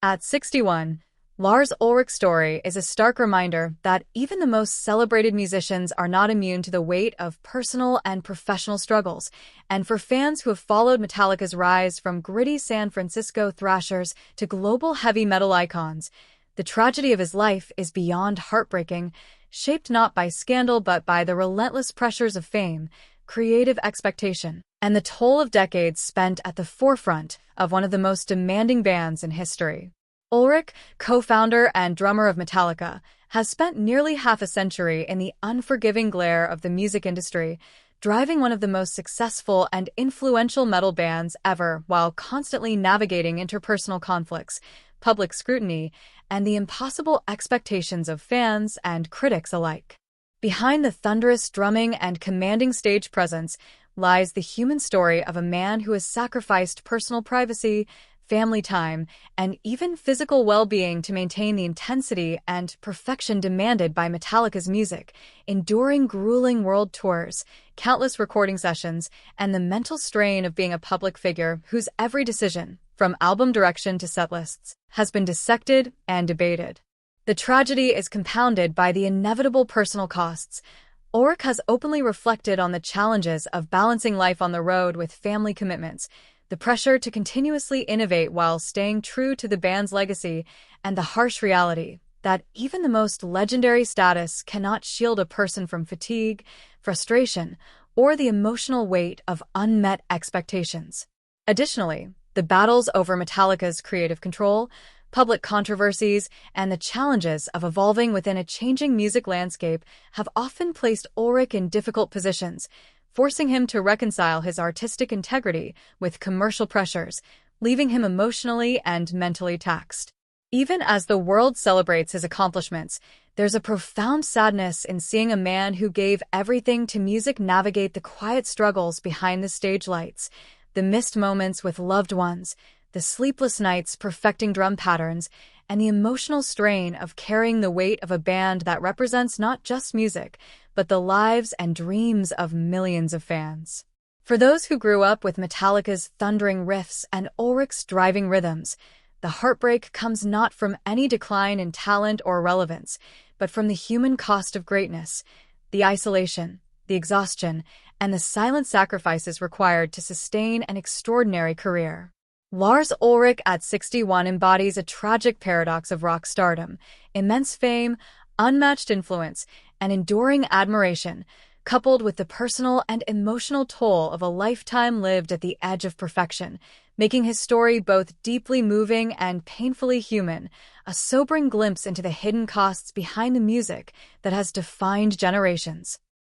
At 61, Lars Ulrich's story is a stark reminder that even the most celebrated musicians are not immune to the weight of personal and professional struggles. And for fans who have followed Metallica's rise from gritty San Francisco thrashers to global heavy metal icons, the tragedy of his life is beyond heartbreaking, shaped not by scandal but by the relentless pressures of fame, creative expectation, and the toll of decades spent at the forefront of one of the most demanding bands in history. Ulrich, co-founder and drummer of Metallica, has spent nearly half a century in the unforgiving glare of the music industry, driving one of the most successful and influential metal bands ever while constantly navigating interpersonal conflicts, public scrutiny, and the impossible expectations of fans and critics alike. Behind the thunderous drumming and commanding stage presence lies the human story of a man who has sacrificed personal privacy, family time, and even physical well-being to maintain the intensity and perfection demanded by Metallica's music, enduring grueling world tours, countless recording sessions, and the mental strain of being a public figure whose every decision, from album direction to setlists, has been dissected and debated. The tragedy is compounded by the inevitable personal costs. Ulrich has openly reflected on the challenges of balancing life on the road with family commitments, the pressure to continuously innovate while staying true to the band's legacy, and the harsh reality that even the most legendary status cannot shield a person from fatigue, frustration, or the emotional weight of unmet expectations. Additionally, the battles over Metallica's creative control, public controversies, and the challenges of evolving within a changing music landscape have often placed Ulrich in difficult positions, forcing him to reconcile his artistic integrity with commercial pressures, leaving him emotionally and mentally taxed. Even as the world celebrates his accomplishments, there's a profound sadness in seeing a man who gave everything to music navigate the quiet struggles behind the stage lights, the missed moments with loved ones, the sleepless nights perfecting drum patterns, and the emotional strain of carrying the weight of a band that represents not just music, but the lives and dreams of millions of fans. For those who grew up with Metallica's thundering riffs and Ulrich's driving rhythms, the heartbreak comes not from any decline in talent or relevance, but from the human cost of greatness, the isolation, the exhaustion, and the silent sacrifices required to sustain an extraordinary career. Lars Ulrich at 61 embodies a tragic paradox of rock stardom: immense fame, unmatched influence, and enduring admiration, coupled with the personal and emotional toll of a lifetime lived at the edge of perfection, making his story both deeply moving and painfully human, a sobering glimpse into the hidden costs behind the music that has defined generations.